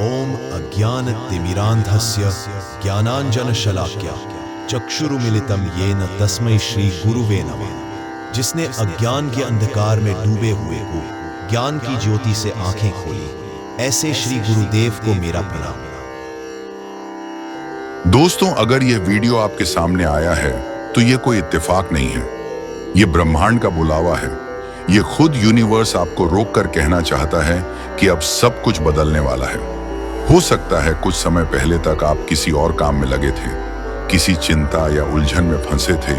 ओम अज्ञानतिमिरान्धस्य ज्ञानाञ्जनशलाकया चक्षुरुमिलितं येन तस्मै श्री गुरुवे नमः। जिसने अज्ञान के अंधकार में डूबे हुए को ज्ञान की ज्योति से आंखें खोली, ऐसे श्री गुरुदेव को मेरा प्रणाम। दोस्तों, अगर यह वीडियो आपके सामने आया है तो यह कोई इत्तेफाक नहीं है। यह ब्रह्मांड का बुलावा है। यह खुद यूनिवर्स आपको रोककर कहना चाहता है कि अब सब कुछ बदलने वाला है। हो सकता है कुछ समय पहले तक आप किसी और काम में लगे थे, किसी चिंता या उलझन में फंसे थे,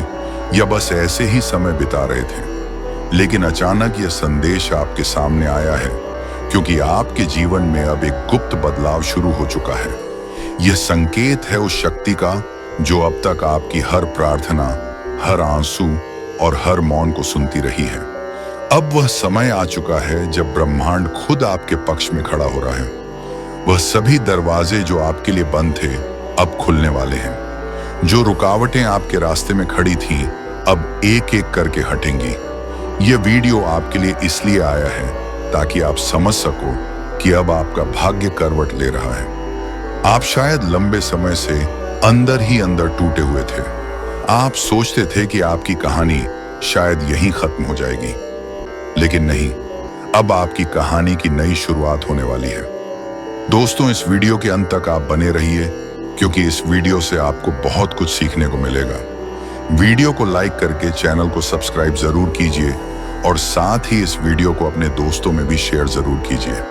या बस ऐसे ही समय बिता रहे थे। लेकिन अचानक यह संदेश आपके सामने आया है, क्योंकि आपके जीवन में अब एक गुप्त बदलाव शुरू हो चुका है। यह संकेत है उस शक्ति का जो अब तक आपकी हर प्रार्थना, हर आंसू और हर मौन को सुनती रही है। अब वह समय आ चुका है जब ब्रह्मांड खुद आपके पक्ष में खड़ा हो रहा है। वह सभी दरवाजे जो आपके लिए बंद थे अब खुलने वाले हैं। जो रुकावटें आपके रास्ते में खड़ी थीं अब एक एक करके हटेंगी। यह वीडियो आपके लिए इसलिए आया है ताकि आप समझ सको कि अब आपका भाग्य करवट ले रहा है। आप शायद लंबे समय से अंदर ही अंदर टूटे हुए थे। आप सोचते थे कि आपकी कहानी शायद यहीं खत्म हो जाएगी, लेकिन नहीं, अब आपकी कहानी की नई शुरुआत होने वाली है। दोस्तों, इस वीडियो के अंत तक आप बने रहिए, क्योंकि इस वीडियो से आपको बहुत कुछ सीखने को मिलेगा। वीडियो को लाइक करके चैनल को सब्सक्राइब जरूर कीजिए और साथ ही इस वीडियो को अपने दोस्तों में भी शेयर जरूर कीजिए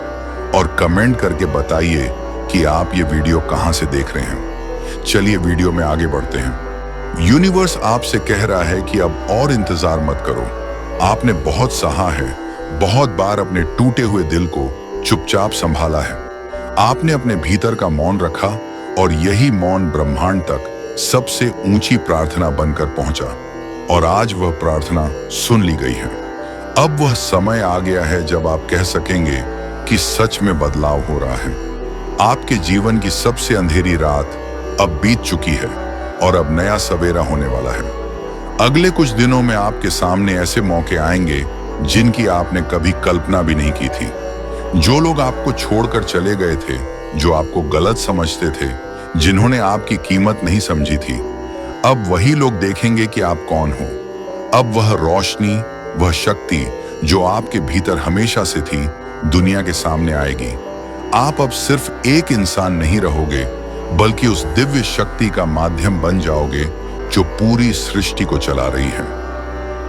और कमेंट करके बताइए कि आप ये वीडियो कहां से देख रहे हैं। चलिए वीडियो में आगे बढ़ते हैं। यूनिवर्स आपसे कह रहा है कि अब और इंतजार मत करो। आपने बहुत सहा है, बहुत बार अपने टूटे हुए दिल को चुपचाप संभाला है। आपने अपने भीतर का मौन रखा और यही मौन ब्रह्मांड तक सबसे ऊंची प्रार्थना बनकर पहुंचा, और आज वह प्रार्थना सुन ली गई है। अब वह समय आ गया है जब आप कह सकेंगे कि सच में बदलाव हो रहा है। आपके जीवन की सबसे अंधेरी रात अब बीत चुकी है और अब नया सवेरा होने वाला है। अगले कुछ दिनों में आपके सामने ऐसे मौके आएंगे जिनकी आपने कभी कल्पना भी नहीं की थी। जो लोग आपको छोड़कर चले गए थे, जो आपको गलत समझते थे, जिन्होंने आपकी कीमत नहीं समझी थी, अब वही लोग देखेंगे कि आप कौन हो। अब वह रोशनी, वह शक्ति जो आपके भीतर हमेशा से थी, दुनिया के सामने आएगी। आप अब सिर्फ एक इंसान नहीं रहोगे, बल्कि उस दिव्य शक्ति का माध्यम बन जाओगे जो पूरी सृष्टि को चला रही है।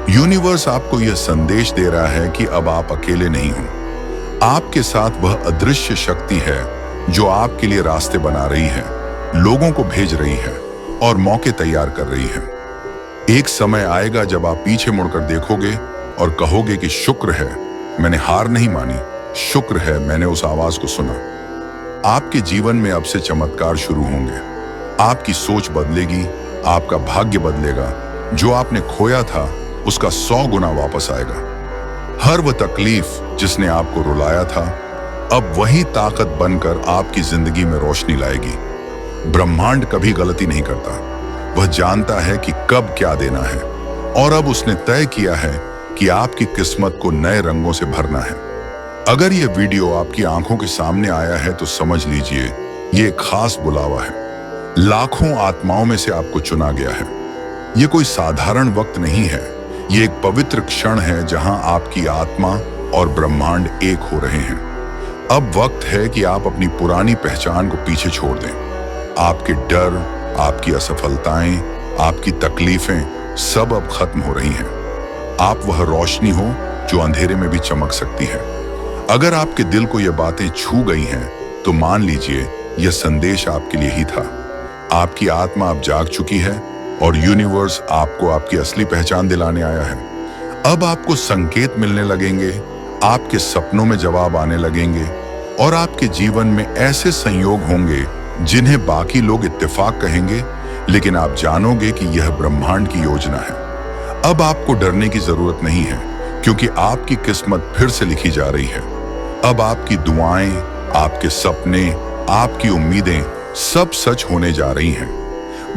यूनिवर्स आपको यह संदेश दे रहा है कि अब आप अकेले नहीं हो। आपके साथ वह अदृश्य शक्ति है जो आपके लिए रास्ते बना रही है, लोगों को भेज रही है और मौके तैयार कर रही है। एक समय आएगा जब आप पीछे मुड़कर देखोगे और कहोगे कि शुक्र है मैंने हार नहीं मानी, शुक्र है मैंने उस आवाज को सुना। आपके जीवन में अब से चमत्कार शुरू होंगे। आपकी सोच बदलेगी, आपका भाग्य बदलेगा। जो आपने खोया था उसका 100 गुना वापस आएगा। हर वह तकलीफ जिसने आपको रुलाया था अब वही ताकत बनकर आपकी जिंदगी में रोशनी लाएगी। ब्रह्मांड कभी गलती नहीं करता। वह जानता है कि कब क्या देना है, और अब उसने तय किया है कि आपकी किस्मत को नए रंगों से भरना है। अगर यह वीडियो आपकी आंखों के सामने आया है तो समझ लीजिए यह एक खास बुलावा है। लाखों आत्माओं में से आपको चुना गया है। यह कोई साधारण वक्त नहीं है, यह एक पवित्र क्षण है जहां आपकी आत्मा और ब्रह्मांड एक हो रहे हैं। अब वक्त है कि आप अपनी पुरानी पहचान को पीछे छोड़ दें। आपके डर, आपकी असफलताएं, आपकी तकलीफें सब अब खत्म हो रही हैं। आप वह रोशनी हो जो अंधेरे में भी चमक सकती है। अगर आपके दिल को यह बातें छू गई हैं तो मान लीजिए यह संदेश आपके लिए ही था। आपकी आत्मा अब जाग चुकी है और यूनिवर्स आपको आपकी असली पहचान दिलाने आया है। अब आपको संकेत मिलने लगेंगे, आपके सपनों में जवाब आने लगेंगे और आपके जीवन में ऐसे संयोग होंगे जिन्हें बाकी लोग इत्तेफाक कहेंगे, लेकिन आप जानोगे कि यह ब्रह्मांड की योजना है। अब आपको डरने की जरूरत नहीं है, क्योंकि आपकी किस्मत फिर से लिखी जा रही है। अब आपकी दुआएं, आपके सपने, आपकी उम्मीदें सब सच होने जा रही हैं।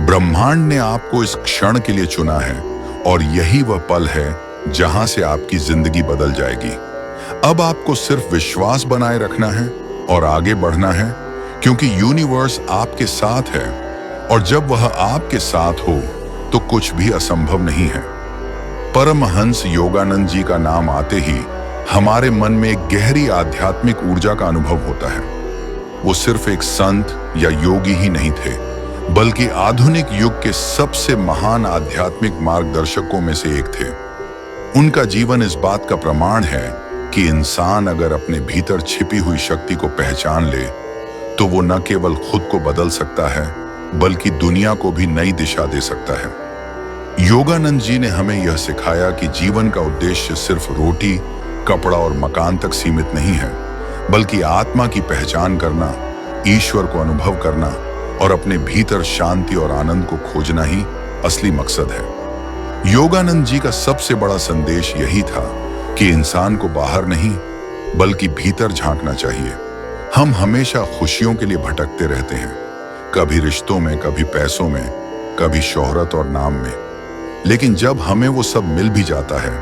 ब्रह्मांड ने आपको इस क्षण के लिए चुना है और यही वह पल है जहां से आपकी जिंदगी बदल जाएगी। अब आपको सिर्फ विश्वास बनाए रखना है और आगे बढ़ना है, क्योंकि यूनिवर्स आपके साथ है और जब वह आपके साथ हो तो कुछ भी असंभव नहीं है। परमहंस योगानंद जी का नाम आते ही हमारे मन में एक गहरी आध्यात्मिक ऊर्जा का अनुभव होता है। वो सिर्फ एक संत या योगी ही नहीं थे, बल्कि आधुनिक युग के सबसे महान आध्यात्मिक मार्गदर्शकों में से एक थे। उनका जीवन इस बात का प्रमाण है कि इंसान अगर अपने भीतर छिपी हुई शक्ति को पहचान ले तो वो न केवल खुद को बदल सकता है बल्कि दुनिया को भी नई दिशा दे सकता है। योगानंद जी ने हमें यह सिखाया कि जीवन का उद्देश्य सिर्फ रोटी, कपड़ा और मकान तक सीमित नहीं है, बल्कि आत्मा की पहचान करना, ईश्वर को अनुभव करना और अपने भीतर शांति और आनंद को खोजना ही असली मकसद है। योगानंद जी का सबसे बड़ा संदेश यही था कि इंसान को बाहर नहीं बल्कि भीतर झांकना चाहिए। हम हमेशा खुशियों के लिए भटकते रहते हैं, कभी रिश्तों में, कभी पैसों में, कभी शोहरत और नाम में, लेकिन जब हमें वो सब मिल भी जाता है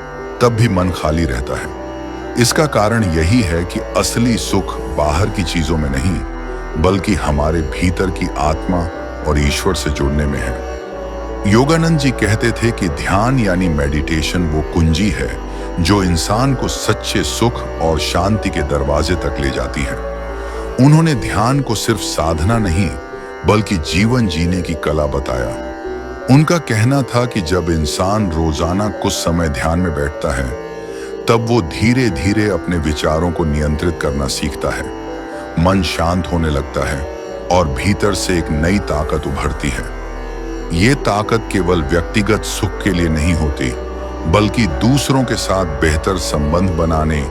तब भी मन खाली रहता है। इसका कारण यही है कि असली सुख बाहर की चीजों में नहीं बल्कि हमारे भीतर की आत्मा और ईश्वर से जुड़ने में है। योगानंद जी कहते थे कि ध्यान यानी मेडिटेशन वो कुंजी है जो इंसान को सच्चे सुख और शांति के दरवाजे तक ले जाती है। उन्होंने ध्यान को सिर्फ साधना नहीं बल्कि जीवन जीने की कला बताया। उनका कहना था कि जब इंसान रोजाना कुछ समय ध्यान में बैठता है तब वो धीरे धीरे अपने विचारों को नियंत्रित करना सीखता है, मन शांत होने लगता है और भीतर से एक नई ताकत उभरती है। ये ताकत केवल व्यक्तिगत सुख के लिए नहीं होती बल्कि दूसरों के साथ बेहतर संबंध बनाने,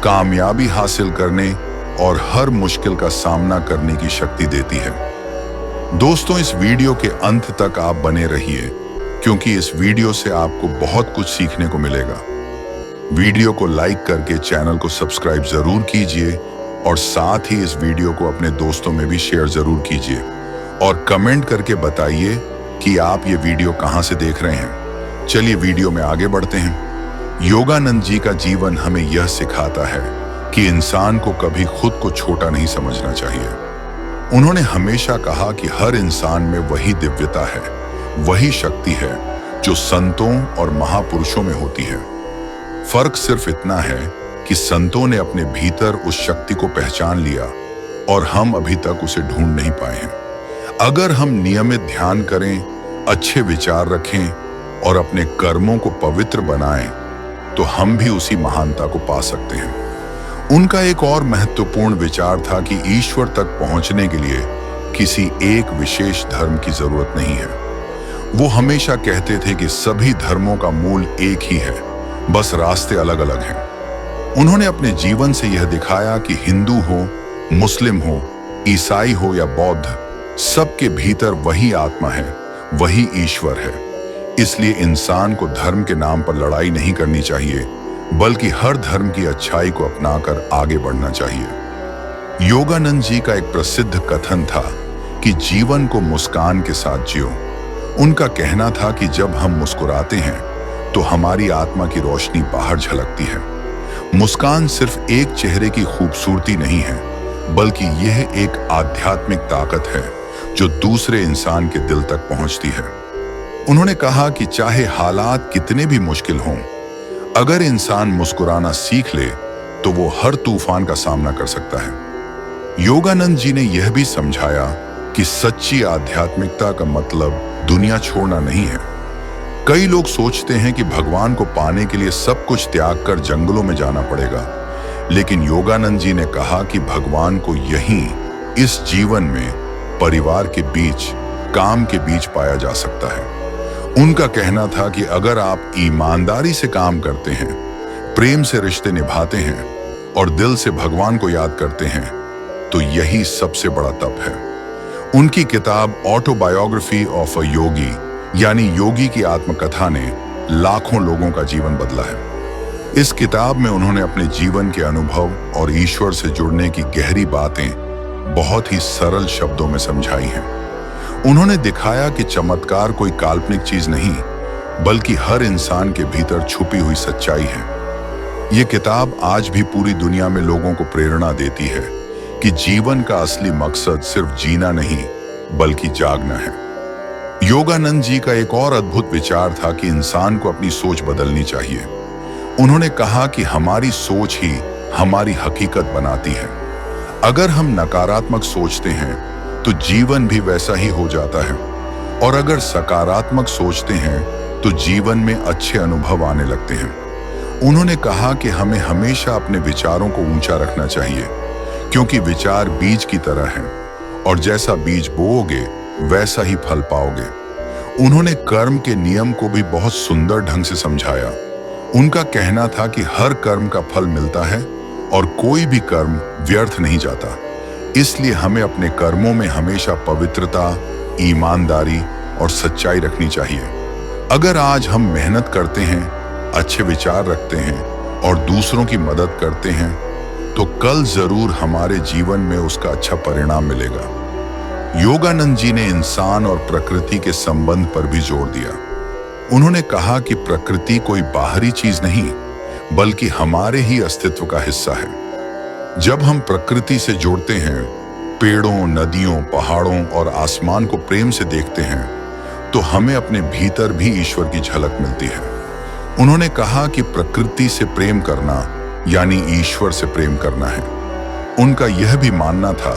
कामयाबी हासिल करने और हर मुश्किल का सामना करने की शक्ति देती है। दोस्तों, इस वीडियो के अंत तक आप बने रहिए क्योंकि इस वीडियो से आपको बहुत कुछ सीखने को मिलेगा। वीडियो को लाइक करके चैनल को सब्सक्राइब जरूर कीजिए और साथ ही इस वीडियो को अपने दोस्तों में भी शेयर जरूर कीजिए और कमेंट करके बताइए कि आप ये वीडियो कहां से देख रहे हैं। चलिए वीडियो में आगे बढ़ते हैं। योगानंद जी का जीवन हमें यह सिखाता है कि इंसान को कभी खुद को छोटा नहीं समझना चाहिए। उन्होंने हमेशा कहा कि हर इंसान में वही दिव्यता है, वही शक्ति है जो संतों और महापुरुषों में होती है। फर्क सिर्फ इतना है कि संतों ने अपने भीतर उस शक्ति को पहचान लिया और हम अभी तक उसे ढूंढ नहीं पाए हैं। अगर हम नियमित ध्यान करें, अच्छे विचार रखें और अपने कर्मों को पवित्र बनाएं, तो हम भी उसी महानता को पा सकते हैं। उनका एक और महत्वपूर्ण विचार था कि ईश्वर तक पहुंचने के लिए किसी एक विशेष धर्म की जरूरत नहीं है। वो हमेशा कहते थे कि सभी धर्मों का मूल एक ही है, बस रास्ते अलग अलग हैं। उन्होंने अपने जीवन से यह दिखाया कि हिंदू हो, मुस्लिम हो, ईसाई हो या बौद्ध, सबके भीतर वही आत्मा है, वही ईश्वर है। इसलिए इंसान को धर्म के नाम पर लड़ाई नहीं करनी चाहिए बल्कि हर धर्म की अच्छाई को अपनाकर आगे बढ़ना चाहिए। योगानंद जी का एक प्रसिद्ध कथन था कि जीवन को मुस्कान के साथ जियो। उनका कहना था कि जब हम मुस्कुराते हैं तो हमारी आत्मा की रोशनी बाहर झलकती है। मुस्कान सिर्फ एक चेहरे की खूबसूरती नहीं है बल्कि यह एक आध्यात्मिक ताकत है जो दूसरे इंसान के दिल तक पहुंचती है। उन्होंने कहा कि चाहे हालात कितने भी मुश्किल हों, अगर इंसान मुस्कुराना सीख ले तो वो हर तूफान का सामना कर सकता है। योगानंद जी ने यह भी समझाया कि सच्ची आध्यात्मिकता का मतलब दुनिया छोड़ना नहीं है। कई लोग सोचते हैं कि भगवान को पाने के लिए सब कुछ त्याग कर जंगलों में जाना पड़ेगा, लेकिन योगानंद जी ने कहा कि भगवान को यहीं इस जीवन में परिवार के बीच, काम के बीच पाया जा सकता है। उनका कहना था कि अगर आप ईमानदारी से काम करते हैं, प्रेम से रिश्ते निभाते हैं और दिल से भगवान को याद करते हैं तो यही सबसे बड़ा तप है। उनकी किताब ऑटोबायोग्राफी ऑफ अ योगी यानी योगी की आत्मकथा ने लाखों लोगों का जीवन बदला है। इस किताब में उन्होंने अपने जीवन के अनुभव और ईश्वर से जुड़ने की गहरी बातें बहुत ही सरल शब्दों में समझाई हैं। उन्होंने दिखाया कि चमत्कार कोई काल्पनिक चीज नहीं बल्कि हर इंसान के भीतर छुपी हुई सच्चाई है। ये किताब आज भी पूरी दुनिया में लोगों को प्रेरणा देती है कि जीवन का असली मकसद सिर्फ जीना नहीं बल्कि जागना है। योगानंद जी का एक और अद्भुत विचार था कि इंसान को अपनी सोच बदलनी चाहिए। उन्होंने कहा कि हमारी सोच ही हमारी हकीकत बनाती है। अगर हम नकारात्मक सोचते हैं तो जीवन भी वैसा ही हो जाता है, और अगर सकारात्मक सोचते हैं तो जीवन में अच्छे अनुभव आने लगते हैं। उन्होंने कहा कि हमें हमेशा अपने विचारों को ऊंचा रखना चाहिए, क्योंकि विचार बीज की तरह हैं, और जैसा बीज बोओगे वैसा ही फल पाओगे। उन्होंने कर्म के नियम को भी बहुत सुंदर ढंग से समझाया। उनका कहना था कि हर कर्म का फल मिलता है और कोई भी कर्म व्यर्थ नहीं जाता। इसलिए हमें अपने कर्मों में हमेशा पवित्रता, ईमानदारी और सच्चाई रखनी चाहिए। अगर आज हम मेहनत करते हैं, अच्छे विचार रखते हैं और दूसरों की मदद करते हैं, तो कल जरूर हमारे जीवन में उसका अच्छा परिणाम मिलेगा। योगानंद जी ने इंसान और प्रकृति के संबंध पर भी जोर दिया। उन्होंने कहा कि प्रकृति कोई बाहरी चीज नहीं बल्कि हमारे ही अस्तित्व का हिस्सा है। जब हम प्रकृति से जुड़ते हैं, पेड़ों, नदियों, पहाड़ों और आसमान को प्रेम से देखते हैं, तो हमें अपने भीतर भी ईश्वर की झलक मिलती है। उन्होंने कहा कि प्रकृति से प्रेम करना यानी ईश्वर से प्रेम करना है। उनका यह भी मानना था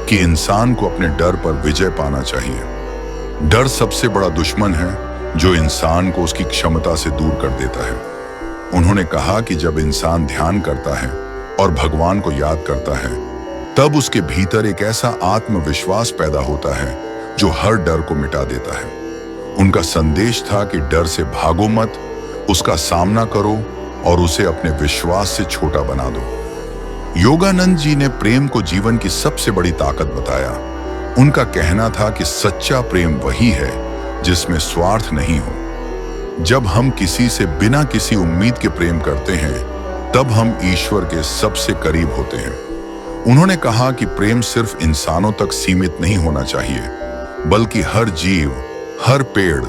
कि इंसान को अपने डर पर विजय पाना चाहिए। डर सबसे बड़ा दुश्मन है जो इंसान को उसकी क्षमता से दूर कर देता है। उन्होंने कहा कि जब इंसान ध्यान करता है और भगवान को याद करता है, तब उसके भीतर एक ऐसा आत्मविश्वास पैदा होता है जो हर डर को मिटा देता है। उनका संदेश था कि डर से भागो मत, उसका सामना करो और उसे अपने विश्वास से छोटा बना दो। योगानंद जी ने प्रेम को जीवन की सबसे बड़ी ताकत बताया। उनका कहना था कि सच्चा प्रेम वही है जिसमें स्वार्थ नहीं हो। जब हम किसी से बिना किसी उम्मीद के प्रेम करते हैं, तब हम ईश्वर के सबसे करीब होते हैं। उन्होंने कहा कि प्रेम सिर्फ इंसानों तक सीमित नहीं होना चाहिए, बल्कि हर जीव, हर पेड़,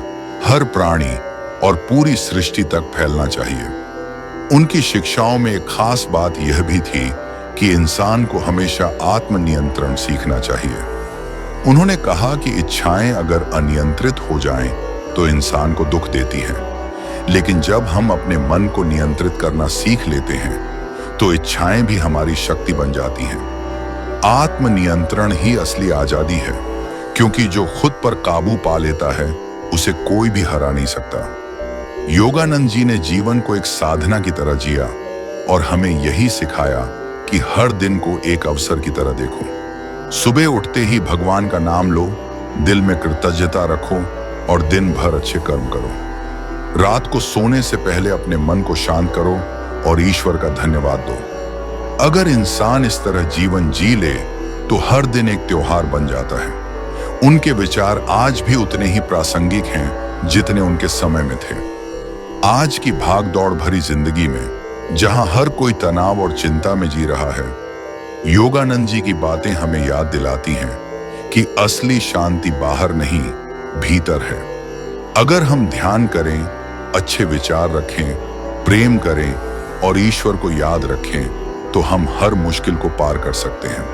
हर प्राणी और पूरी सृष्टि तक फैलना चाहिए। उनकी शिक्षाओं में एक खास बात यह भी थी कि इंसान को हमेशा आत्मनियंत्रण सीखना चाहिए। उन्होंने कहा कि इच्छाएं अगर अनियंत्रित हो जाएं, तो इंसान को दुख देती हैं, लेकिन जब हम अपने मन को नियंत्रित करना सीख लेते हैं, तो इच्छाएं भी हमारी शक्ति बन जाती हैं। आत्मनियंत्रण ही असली आजादी है, क्योंकि जो खुद पर काबू पा लेता है, उसे कोई भी हरा नहीं सकता। योगानंद जी ने जीवन को एक साधना की तरह जिया और हमें यही सिखाया कि हर दिन को एक अवसर की तरह देखो। सुबह उठते ही भगवान का नाम लो, दिल में कृतज्ञता रखो और दिन भर अच्छे कर्म करो। रात को सोने से पहले अपने मन को शांत करो और ईश्वर का धन्यवाद दो। अगर इंसान इस तरह जीवन जी ले, तो हर दिन एक त्योहार बन जाता है। उनके विचार आज भी उतने ही प्रासंगिक हैं जितने उनके समय में थे। आज की भाग दौड़ भरी जिंदगी में, जहां हर कोई तनाव और चिंता में जी रहा है, योगानंद जी की बातें हमें याद दिलाती हैं कि असली शांति बाहर नहीं, भीतर है। अगर हम ध्यान करें, अच्छे विचार रखें, प्रेम करें और ईश्वर को याद रखें, तो हम हर मुश्किल को पार कर सकते हैं।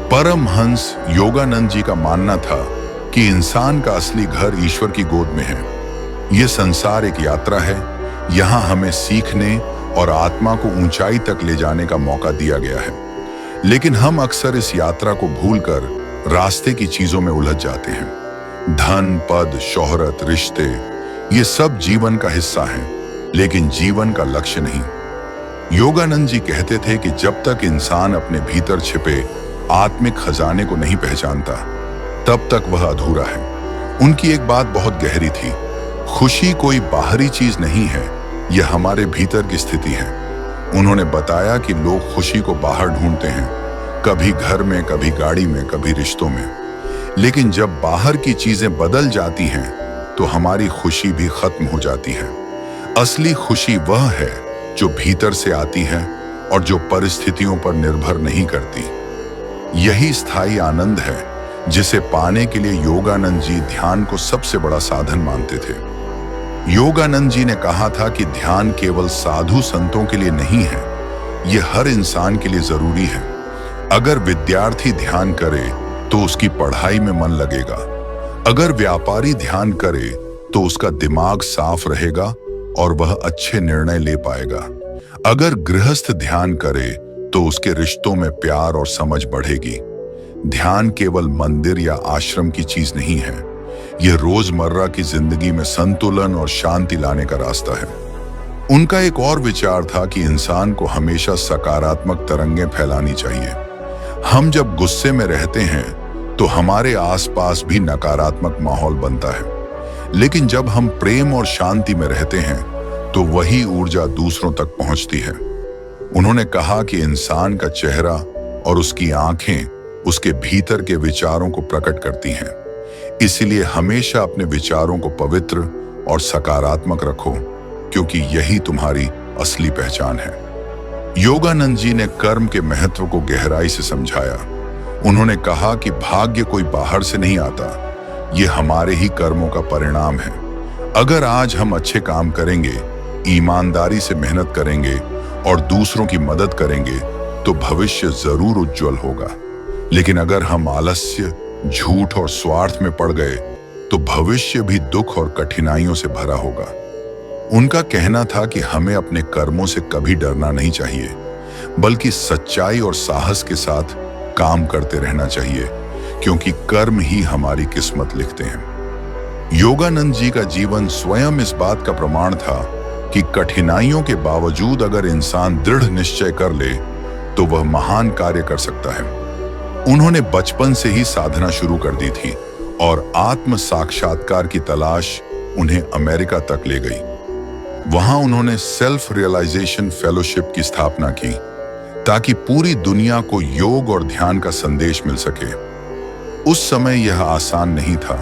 परमहंस योगानंद जी का मानना था कि इंसान का असली घर ईश्वर की गोद में है। यह संसार एक यात्रा है, यहाँ हमें सीखने और आत्मा को ऊंचाई तक ले जाने का मौका दिया गया है। लेकिन हम अक्सर इस यात्रा को भूलकर रास्ते की चीजों में उलझ जाते हैं। धन, पद, शोहरत, रिश्ते, ये सब जीवन का हिस्सा हैं, लेकिन जीवन का लक्ष्य नहीं। योगानंद जी कहते थे कि जब तक इंसान अपने भीतर छिपे आत्मिक खजाने को नहीं पहचानता, तब तक वह अधूरा है। उनकी एक बात बहुत गहरी थी, खुशी कोई बाहरी चीज नहीं है, यह हमारे भीतर की स्थिति है। उन्होंने बताया कि लोग खुशी को बाहर ढूंढते हैं, कभी घर में, कभी गाड़ी में, कभी रिश्तों में, लेकिन जब बाहर की चीजें बदल जाती हैं, तो हमारी खुशी भी खत्म हो जाती है। असली खुशी वह है जो भीतर से आती है और जो परिस्थितियों पर निर्भर नहीं करती। यही स्थायी आनंद है जिसे पाने के लिए योगानंद जी ध्यान को सबसे बड़ा साधन मानते थे। योगानंद जी ने कहा था कि ध्यान केवल साधु संतों के लिए नहीं है, यह हर इंसान के लिए जरूरी है। अगर विद्यार्थी ध्यान करे तो उसकी पढ़ाई में मन लगेगा। अगर व्यापारी ध्यान करे तो उसका दिमाग साफ रहेगा और वह अच्छे निर्णय ले पाएगा। अगर गृहस्थ ध्यान करे तो उसके रिश्तों में प्यार और समझ बढ़ेगी। ध्यान केवल मंदिर या आश्रम की चीज नहीं है, यह रोजमर्रा की जिंदगी में संतुलन और शांति लाने का रास्ता है। उनका एक और विचार था कि इंसान को हमेशा सकारात्मक तरंगें फैलानी चाहिए। हम जब गुस्से में रहते हैं तो हमारे आसपास भी नकारात्मक माहौल बनता है, लेकिन जब हम प्रेम और शांति में रहते हैं तो वही ऊर्जा दूसरों तक पहुंचती है। उन्होंने कहा कि इंसान का चेहरा और उसकी आंखें उसके भीतर के विचारों को प्रकट करती हैं। इसलिए हमेशा अपने विचारों को पवित्र और सकारात्मक रखो, क्योंकि यही तुम्हारी असली पहचान है। योगानंद जी ने कर्म के महत्व को गहराई से समझाया। उन्होंने कहा कि भाग्य कोई बाहर से नहीं आता, ये हमारे ही कर्मों का परिणाम है। अगर आज हम अच्छे काम करेंगे, ईमानदारी से मेहनत करेंगे और दूसरों की मदद करेंगे तो भविष्य जरूर उज्जवल होगा। लेकिन अगर हम आलस्य, झूठ और स्वार्थ में पड़ गए तो भविष्य भी दुख और कठिनाइयों से भरा होगा। उनका कहना था कि हमें अपने कर्मों से कभी डरना नहीं चाहिए, बल्कि सच्चाई और साहस के साथ काम करते रहना चाहिए, क्योंकि कर्म ही हमारी किस्मत लिखते हैं। योगानंद जी का जीवन स्वयं इस बात का प्रमाण था कि कठिनाइयों के बावजूद अगर इंसान दृढ़ निश्चय कर ले तो वह महान कार्य कर सकता है। उन्होंने बचपन से ही साधना शुरू कर दी थी और आत्म साक्षात्कार की तलाश उन्हें अमेरिका तक ले गई। वहां उन्होंने सेल्फ रियलाइजेशन फेलोशिप की स्थापना की ताकि पूरी दुनिया को योग और ध्यान का संदेश मिल सके। उस समय यह आसान नहीं था,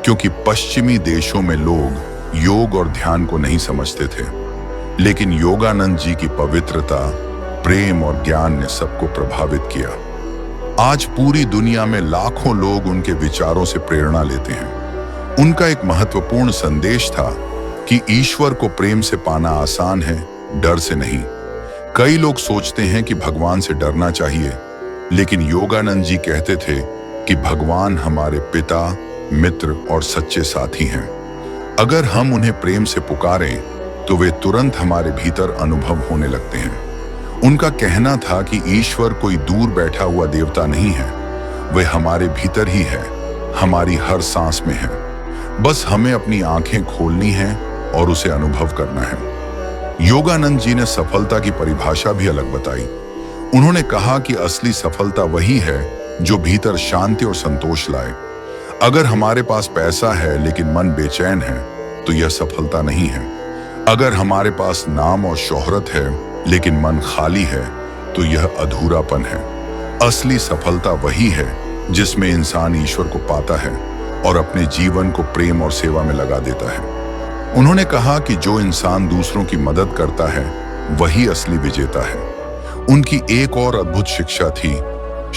क्योंकि पश्चिमी देशों में लोग योग और ध्यान को नहीं समझते थे। लेकिन योगानंद जी की पवित्रता, प्रेम और ज्ञान ने सबको प्रभावित किया। आज पूरी दुनिया में लाखों लोग उनके विचारों से प्रेरणा लेते हैं। उनका एक महत्वपूर्ण संदेश था कि ईश्वर को प्रेम से पाना आसान है, डर से नहीं। कई लोग सोचते हैं कि भगवान से डरना चाहिए, लेकिन योगानंद जी कहते थे कि भगवान हमारे पिता, मित्र और सच्चे साथी हैं। अगर हम उन्हें प्रेम से पुकारें तो वे तुरंत हमारे भीतर अनुभव होने लगते हैं। उनका कहना था कि ईश्वर कोई दूर बैठा हुआ देवता नहीं है, वे हमारे भीतर ही है, हमारी हर सांस में है। बस हमें अपनी आंखें खोलनी है और उसे अनुभव करना है। योगानंद जी ने सफलता की परिभाषा भी अलग बताई। उन्होंने कहा कि असली सफलता वही है जो भीतर शांति और संतोष लाए। अगर हमारे पास पैसा है लेकिन मन बेचैन है तो यह सफलता नहीं है। अगर हमारे पास नाम और शोहरत है लेकिन मन खाली है तो यह अधूरापन है। असली सफलता वही है जिसमें इंसान ईश्वर को पाता है और अपने जीवन को प्रेम और सेवा में लगा देता है। उन्होंने कहा कि जो इंसान दूसरों की मदद करता है वही असली विजेता है। उनकी एक और अद्भुत शिक्षा थी,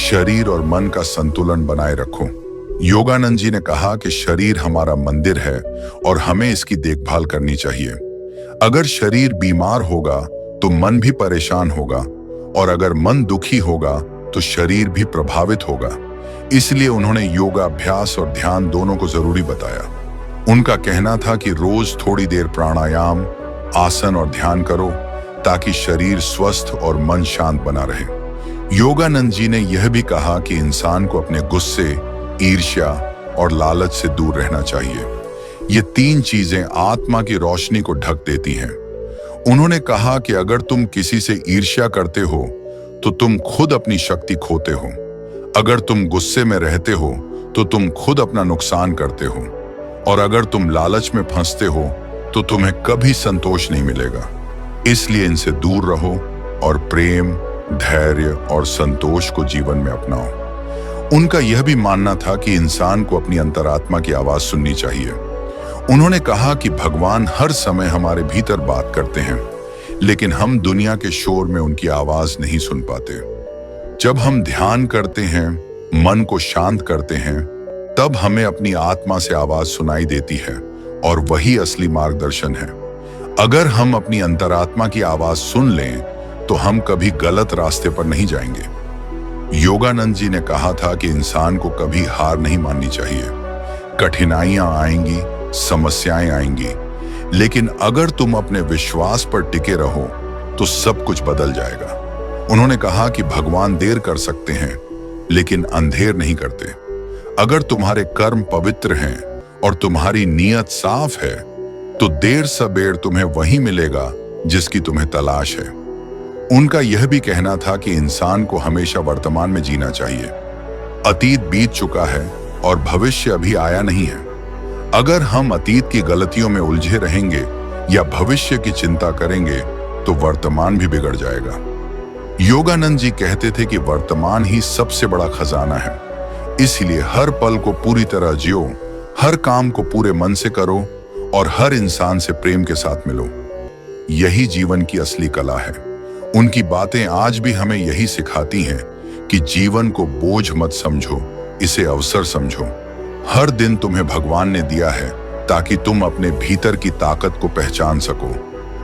शरीर और मन का संतुलन बनाए रखो। योगानंद जी ने कहा कि शरीर हमारा मंदिर है और हमें इसकी देखभाल करनी चाहिए। अगर शरीर बीमार होगा तो मन भी परेशान होगा, और अगर मन दुखी होगा तो शरीर भी प्रभावित होगा। इसलिए उन्होंने योगाभ्यास और ध्यान दोनों को जरूरी बताया। उनका कहना था कि रोज थोड़ी देर प्राणायाम, आसन और ध्यान करो ताकि शरीर स्वस्थ और मन शांत बना रहे। योगानंद जी ने यह भी कहा कि इंसान को अपने गुस्से, ईर्ष्या और लालच से दूर रहना चाहिए। ये तीन चीजें आत्मा की रोशनी को ढक देती हैं। उन्होंने कहा कि अगर तुम किसी से ईर्ष्या करते हो तो तुम खुद अपनी शक्ति खोते हो। अगर तुम गुस्से में रहते हो तो तुम खुद अपना नुकसान करते हो, और अगर तुम लालच में फंसते हो तो तुम्हें कभी संतोष नहीं मिलेगा। इसलिए इनसे दूर रहो और प्रेम, धैर्य और संतोष को जीवन में अपनाओ। उनका यह भी मानना था कि इंसान को अपनी अंतरात्मा की आवाज सुननी चाहिए। उन्होंने कहा कि भगवान हर समय हमारे भीतर बात करते हैं, लेकिन हम दुनिया के शोर में उनकी आवाज नहीं सुन पाते। जब हम ध्यान करते हैं, मन को शांत करते हैं, तब हमें अपनी आत्मा से आवाज सुनाई देती है, और वही असली मार्गदर्शन है। अगर हम अपनी अंतरात्मा की आवाज सुन लें तो हम कभी गलत रास्ते पर नहीं जाएंगे। योगानंद जी ने कहा था कि इंसान को कभी हार नहीं माननी चाहिए। कठिनाइयां आएंगी, समस्याएं आएंगी, लेकिन अगर तुम अपने विश्वास पर टिके रहो तो सब कुछ बदल जाएगा। उन्होंने कहा कि भगवान देर कर सकते हैं लेकिन अंधेर नहीं करते। अगर तुम्हारे कर्म पवित्र हैं और तुम्हारी नीयत साफ है तो देर सबेर तुम्हें वही मिलेगा जिसकी तुम्हें तलाश है। उनका यह भी कहना था कि इंसान को हमेशा वर्तमान में जीना चाहिए। अतीत बीत चुका है और भविष्य अभी आया नहीं है। अगर हम अतीत की गलतियों में उलझे रहेंगे या भविष्य की चिंता करेंगे तो वर्तमान भी बिगड़ जाएगा। योगानंद जी कहते थे कि वर्तमान ही सबसे बड़ा खजाना है, इसलिए हर पल को पूरी तरह जियो, हर काम को पूरे मन से करो और हर इंसान से प्रेम के साथ मिलो। यही जीवन की असली कला है। उनकी बातें आज भी हमें यही सिखाती हैं कि जीवन को बोझ मत समझो, इसे अवसर समझो। हर दिन तुम्हें भगवान ने दिया है ताकि तुम अपने भीतर की ताकत को पहचान सको।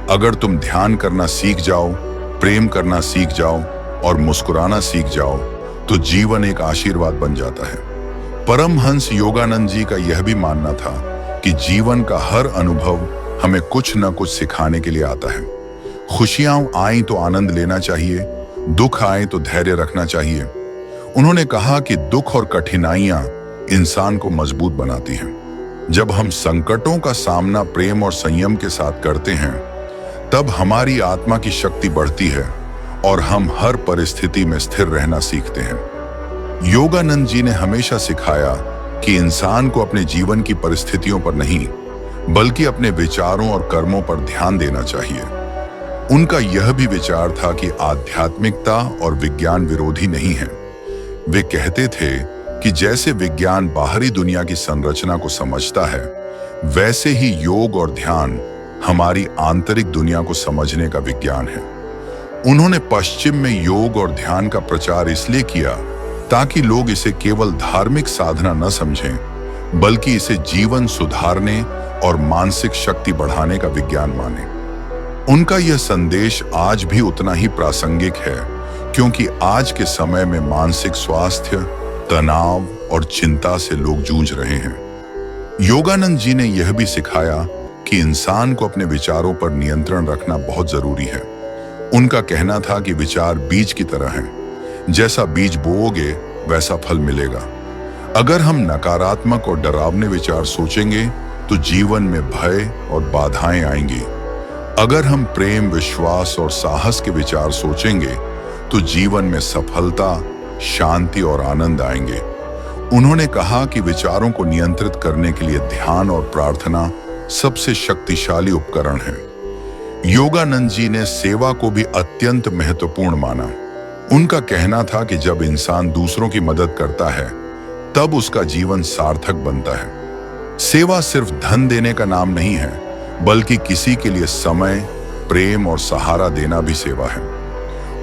अगर तुम ध्यान करना सीख जाओ, प्रेम करना सीख जाओ और मुस्कुराना सीख जाओ तो जीवन एक आशीर्वाद बन जाता है। परमहंस योगानंद जी का यह भी मानना था कि जीवन का हर अनुभव हमें कुछ न कुछ सिखाने के लिए आता है। खुशियां आए तो आनंद लेना चाहिए, दुख आए तो धैर्य रखना चाहिए। उन्होंने कहा कि दुख और कठिनाइयां इंसान को मजबूत बनाती हैं। जब हम संकटों का सामना प्रेम और संयम के साथ करते हैं तब हमारी आत्मा की शक्ति बढ़ती है और हम हर परिस्थिति में स्थिर रहना सीखते हैं। योगानंद जी ने हमेशा सिखाया कि इंसान को अपने जीवन की परिस्थितियों पर नहीं बल्कि अपने विचारों और कर्मों पर ध्यान देना चाहिए। उनका यह भी विचार था कि आध्यात्मिकता और विज्ञान विरोधी नहीं है। वे कहते थे कि जैसे विज्ञान बाहरी दुनिया की संरचना को समझता है, वैसे ही योग और ध्यान हमारी आंतरिक दुनिया को समझने का विज्ञान है। उन्होंने पश्चिम में योग और ध्यान का प्रचार इसलिए किया ताकि लोग इसे केवल धार्मिक साधना न समझें बल्कि इसे जीवन सुधारने और मानसिक शक्ति बढ़ाने का विज्ञान माने। उनका यह संदेश आज भी उतना ही प्रासंगिक है क्योंकि आज के समय में मानसिक स्वास्थ्य, तनाव और चिंता से लोग जूझ रहे हैं। योगानंद जी ने यह भी सिखाया कि इंसान को अपने विचारों पर नियंत्रण रखना बहुत जरूरी है। उनका कहना था कि विचार बीज की तरह हैं, जैसा बीज बोओगे वैसा फल मिलेगा। अगर हम नकारात्मक और डरावने विचार सोचेंगे तो जीवन में भय और बाधाएं आएंगी। अगर हम प्रेम, विश्वास और साहस के विचार सोचेंगे तो जीवन में सफलता, शांति और आनंद आएंगे। उन्होंने कहा कि विचारों को नियंत्रित करने के लिए ध्यान और प्रार्थना सबसे शक्तिशाली उपकरण है। योगानंद जी ने सेवा को भी अत्यंत महत्वपूर्ण माना। उनका कहना था कि जब इंसान दूसरों की मदद करता है तब उसका जीवन सार्थक बनता है। सेवा सिर्फ धन देने का नाम नहीं है बल्कि किसी के लिए समय, प्रेम और सहारा देना भी सेवा है।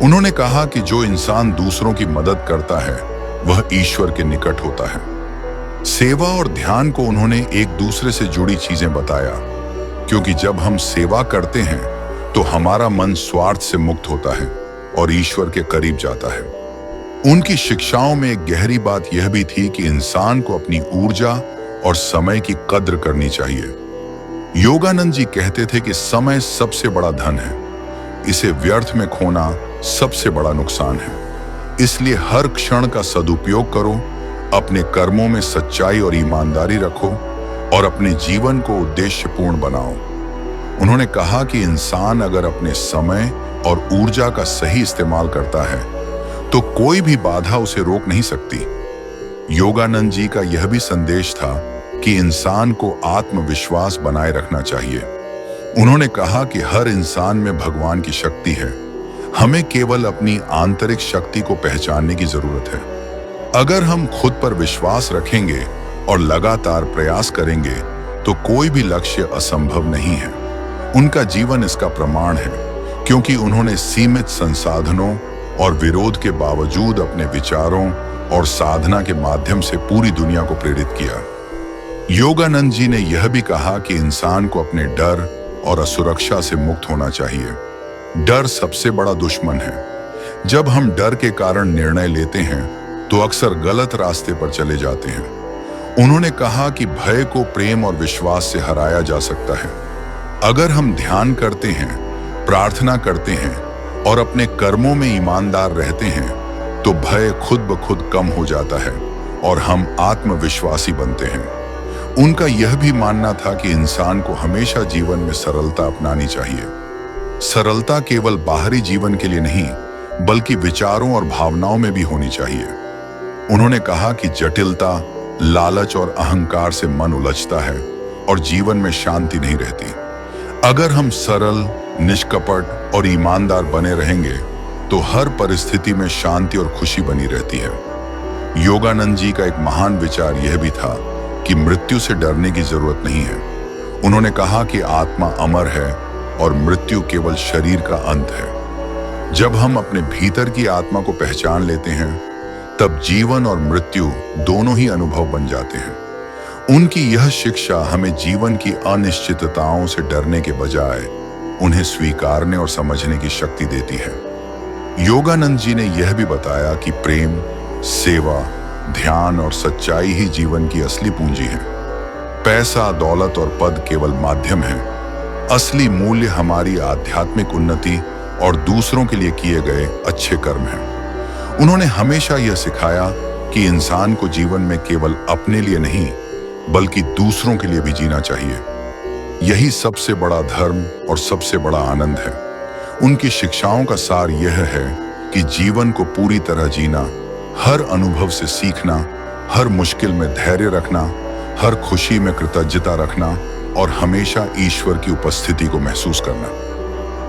उन्होंने कहा कि जो इंसान दूसरों की मदद करता है वह ईश्वर के निकट होता है। सेवा और ध्यान को उन्होंने एक दूसरे से जुड़ी चीजें बताया क्योंकि जब हम सेवा करते हैं तो हमारा मन स्वार्थ से मुक्त होता है और ईश्वर के करीब जाता है। उनकी शिक्षाओं में एक गहरी बात यह भी थी कि इंसान को अपनी ऊर्जा और समय की कद्र करनी चाहिए। योगानंद जी कहते थे कि समय सबसे बड़ा धन है, इसे व्यर्थ में खोना सबसे बड़ा नुकसान है। इसलिए हर क्षण का सदुपयोग करो, अपने कर्मों में सच्चाई और ईमानदारी रखो और अपने जीवन को उद्देश्यपूर्ण बनाओ। उन्होंने कहा कि इंसान अगर अपने समय और ऊर्जा का सही इस्तेमाल करता है तो कोई भी बाधा उसे रोक नहीं सकती। योगानंद जी का यह भी संदेश था कि इंसान को आत्मविश्वास बनाए रखना चाहिए। उन्होंने कहा कि हर इंसान में भगवान की शक्ति है, हमें केवल अपनी आंतरिक शक्ति को पहचानने की जरूरत है। अगर हम खुद पर विश्वास रखेंगे और लगातार प्रयास करेंगे तो कोई भी लक्ष्य असंभव नहीं है। उनका जीवन इसका प्रमाण है क्योंकि उन्होंने सीमित संसाधनों और विरोध के बावजूद अपने विचारों और साधना के माध्यम से पूरी दुनिया को प्रेरित किया। योगानंद जी ने यह भी कहा कि इंसान को अपने डर और असुरक्षा से मुक्त होना चाहिए। डर सबसे बड़ा दुश्मन है, जब हम डर के कारण निर्णय लेते हैं तो अक्सर गलत रास्ते पर चले जाते हैं। उन्होंने कहा कि भय को प्रेम और विश्वास से हराया जा सकता है। अगर हम ध्यान करते हैं, प्रार्थना करते हैं और अपने कर्मों में ईमानदार रहते हैं तो भय खुद ब खुद कम हो जाता है और हम आत्मविश्वासी बनते हैं। उनका यह भी मानना था कि इंसान को हमेशा जीवन में सरलता अपनानी चाहिए। सरलता केवल बाहरी जीवन के लिए नहीं बल्कि विचारों और भावनाओं में भी होनी चाहिए। उन्होंने कहा कि जटिलता, लालच और अहंकार से मन उलझता है और जीवन में शांति नहीं रहती। अगर हम सरल, निष्कपट और ईमानदार बने रहेंगे तो हर परिस्थिति में शांति और खुशी बनी रहती है। योगानंद जी का एक महान विचार यह भी था कि मृत्यु से डरने की जरूरत नहीं है। उन्होंने कहा कि आत्मा अमर है और मृत्यु केवल शरीर का अंत है। जब हम अपने भीतर की आत्मा को पहचान लेते हैं तब जीवन और मृत्यु दोनों ही अनुभव बन जाते हैं। उनकी यह शिक्षा हमें जीवन की अनिश्चितताओं से डरने के बजाय उन्हें स्वीकारने और समझने की शक्ति देती है। योगानंद जी ने यह भी बताया कि प्रेम, सेवा, ध्यान और सच्चाई ही जीवन की असली पूंजी है। पैसा, दौलत और पद केवल माध्यम है। असली मूल्य हमारी आध्यात्मिक उन्नति और दूसरों के लिए किए गए अच्छे कर्म हैं। उन्होंने हमेशा यह सिखाया कि इंसान को जीवन में केवल अपने लिए नहीं बल्कि दूसरों के लिए भी जीना चाहिए। यही सबसे बड़ा धर्म और सबसे बड़ा आनंद है। उनकी शिक्षाओं का सार यह है कि जीवन को पूरी तरह जीना, हर अनुभव से सीखना, हर मुश्किल में धैर्य रखना, हर खुशी में कृतज्ञता रखना और हमेशा ईश्वर की उपस्थिति को महसूस करना।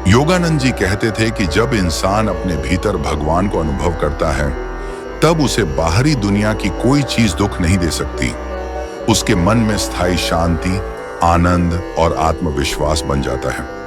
योगानंद जी कहते थे कि जब इंसान अपने भीतर भगवान को अनुभव करता है तब उसे बाहरी दुनिया की कोई चीज दुख नहीं दे सकती। उसके मन में स्थायी शांति, आनंद और आत्मविश्वास बन जाता है।